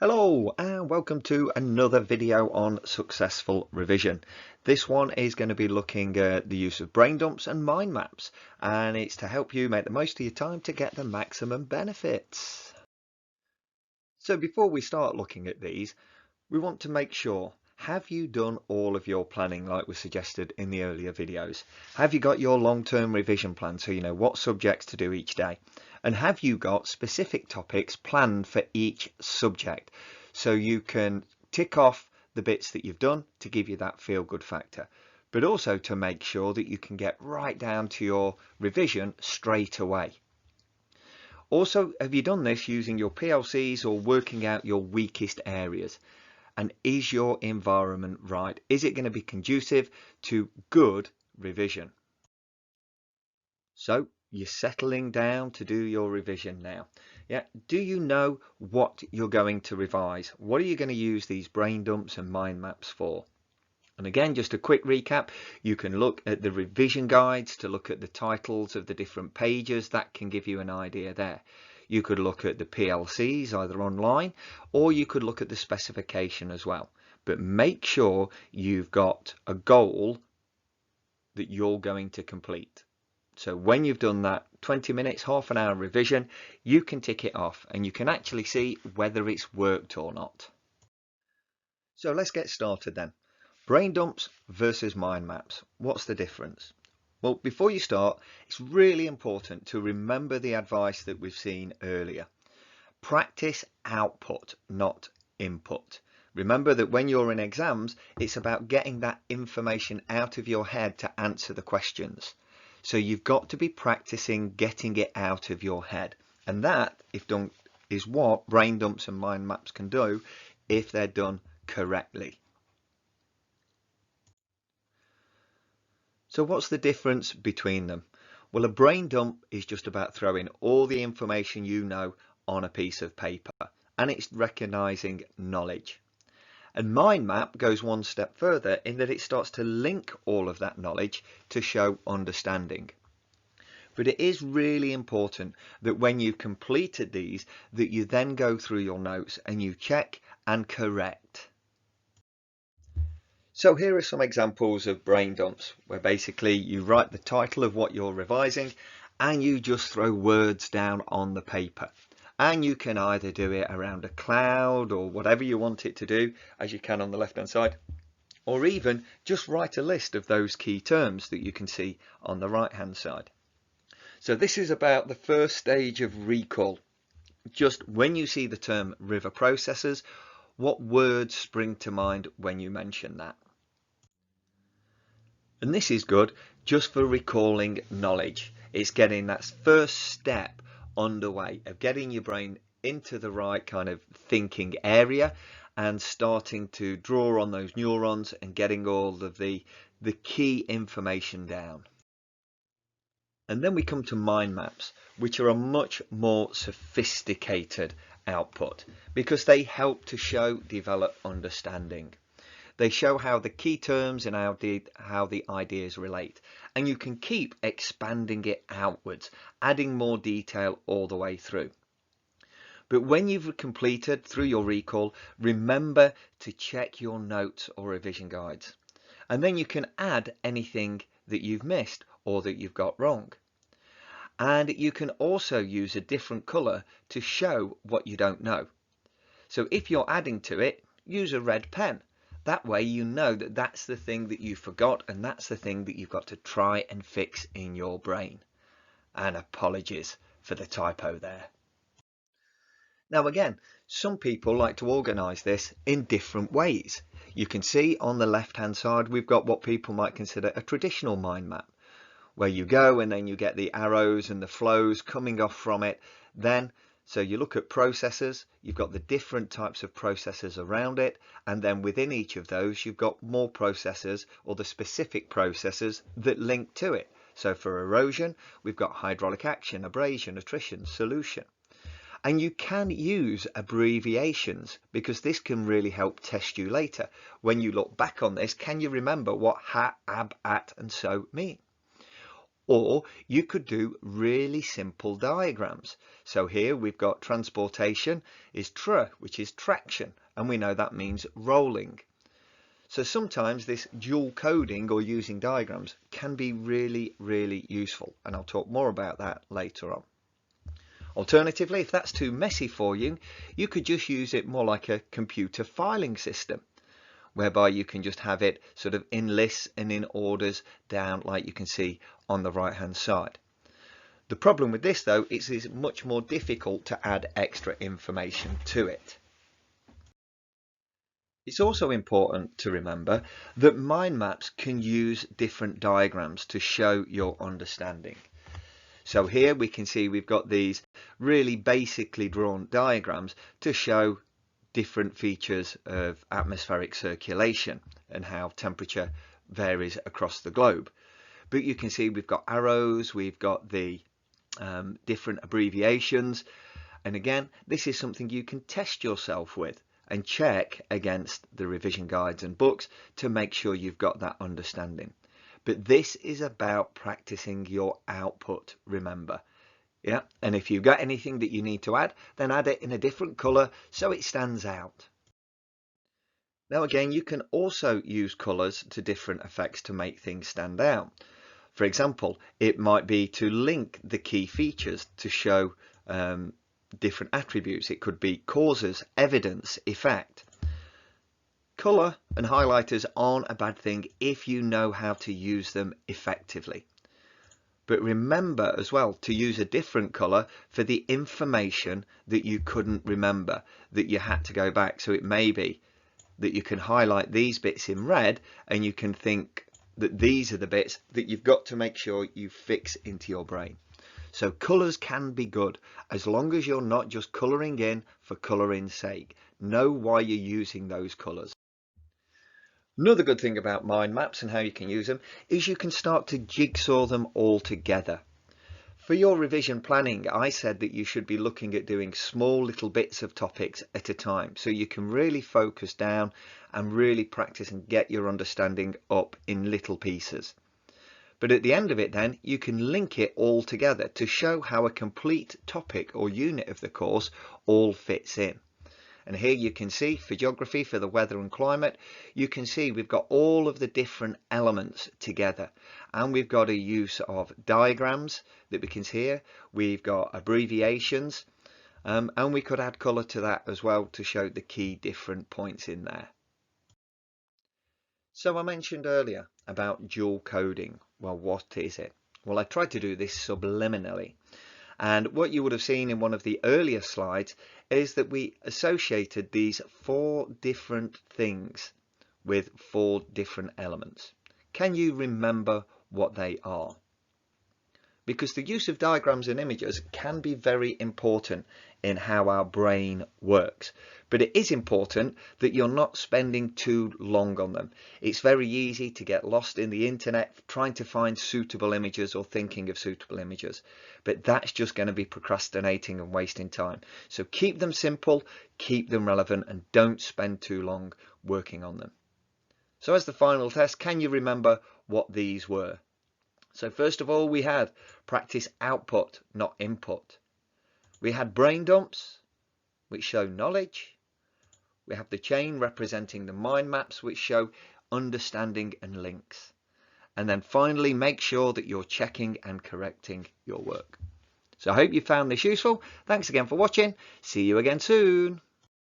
Hello and welcome to another video on successful revision. This one is going to be looking at the use of brain dumps and mind maps, and it's to help you make the most of your time to get the maximum benefits. So before we start looking at these, we want to make sure, have you done all of your planning like was suggested in the earlier videos? Have you got your long-term revision plan so you know what subjects to do each day? And have you got specific topics planned for each subject so you can tick off the bits that you've done to give you that feel-good factor, but also to make sure that you can get right down to your revision straight away? Also, have you done this using your PLCs or working out your weakest areas? And is your environment right? Is it going to be conducive to good revision? So you're settling down to do your revision now. Yeah. Do you know what you're going to revise? What are you going to use these brain dumps and mind maps for? And again, just a quick recap, you can look at the revision guides to look at the titles of the different pages. That can give you an idea there. You could look at the PLCs either online, or you could look at the specification as well. But make sure you've got a goal that you're going to complete. So when you've done that 20 minutes, half an hour revision, you can tick it off and you can actually see whether it's worked or not. So let's get started then. Brain dumps versus mind maps. What's the difference? Well, before you start, it's really important to remember the advice that we've seen earlier. Practice output, not input. Remember that when you're in exams, it's about getting that information out of your head to answer the questions. So you've got to be practicing getting it out of your head. And that, if done, is what brain dumps and mind maps can do if they're done correctly. So what's the difference between them? Well, a brain dump is just about throwing all the information you know on a piece of paper, and it's recognizing knowledge. And mind map goes one step further in that it starts to link all of that knowledge to show understanding. But it is really important that when you've completed these, that you then go through your notes and you check and correct. So here are some examples of brain dumps where basically you write the title of what you're revising and you just throw words down on the paper. And you can either do it around a cloud or whatever you want it to do, as you can on the left hand side, or even just write a list of those key terms that you can see on the right hand side. So this is about the first stage of recall. Just when you see the term river processors, what words spring to mind when you mention that? And this is good just for recalling knowledge. It's getting that first step underway of getting your brain into the right kind of thinking area and starting to draw on those neurons and getting all of the key information down. And then we come to mind maps, which are a much more sophisticated output because they help to develop understanding. They show how the key terms and how the ideas relate. And you can keep expanding it outwards, adding more detail all the way through. But when you've completed through your recall, remember to check your notes or revision guides. And then you can add anything that you've missed or that you've got wrong. And you can also use a different color to show what you don't know. So if you're adding to it, use a red pen. That way you know that that's the thing that you forgot and that's the thing that you've got to try and fix in your brain. And apologies for the typo there. Now again, some people like to organize this in different ways. You can see on the left hand side we've got what people might consider a traditional mind map, where you go and then you get the arrows and the flows coming off from it. So you look at processors, you've got the different types of processors around it, and then within each of those you've got more processors or the specific processors that link to it. So for erosion, we've got hydraulic action, abrasion, attrition, solution. And you can use abbreviations because this can really help test you later. When you look back on this, can you remember what ha, ab, at and so mean? Or you could do really simple diagrams. So here we've got transportation is tr, which is traction, and we know that means rolling. So sometimes this dual coding or using diagrams can be really, really useful, and I'll talk more about that later on. Alternatively, if that's too messy for you, you could just use it more like a computer filing system, whereby you can just have it sort of in lists and in orders down like you can see on the right hand side. The problem with this though is it's much more difficult to add extra information to it. It's also important to remember that mind maps can use different diagrams to show your understanding. So here we can see we've got these really basically drawn diagrams to show different features of atmospheric circulation and how temperature varies across the globe. But you can see we've got arrows, we've got the different abbreviations, and again this is something you can test yourself with and check against the revision guides and books to make sure you've got that understanding. But this is about practicing your output, remember. Yeah, and if you've got anything that you need to add, then add it in a different color so it stands out. Now again, you can also use colors to different effects to make things stand out. For example, it might be to link the key features to show different attributes. It could be causes, evidence, effect. Color and highlighters aren't a bad thing if you know how to use them effectively. But remember as well to use a different color for the information that you couldn't remember, that you had to go back. So it may be that you can highlight these bits in red and you can think that these are the bits that you've got to make sure you fix into your brain. So colors can be good as long as you're not just coloring in for coloring's sake. Know why you're using those colors. Another good thing about mind maps and how you can use them is you can start to jigsaw them all together. For your revision planning, I said that you should be looking at doing small little bits of topics at a time so you can really focus down and really practice and get your understanding up in little pieces. But at the end of it then, you can link it all together to show how a complete topic or unit of the course all fits in. And here you can see for geography, for the weather and climate, you can see we've got all of the different elements together. And we've got a use of diagrams that we can see here. We've got abbreviations, and we could add colour to that as well to show the key different points in there. So I mentioned earlier about dual coding. Well, what is it? Well, I tried to do this subliminally. And what you would have seen in one of the earlier slides is that we associated these 4 different things with 4 different elements. Can you remember what they are? Because the use of diagrams and images can be very important in how our brain works. But it is important that you're not spending too long on them. It's very easy to get lost in the internet trying to find suitable images or thinking of suitable images. But that's just going to be procrastinating and wasting time. So keep them simple, keep them relevant, and don't spend too long working on them. So as the final test, can you remember what these were? So first of all, we had practice output, not input. We had brain dumps, which show knowledge. We have the chain representing the mind maps, which show understanding and links. And then finally, make sure that you're checking and correcting your work. So I hope you found this useful. Thanks again for watching. See you again soon.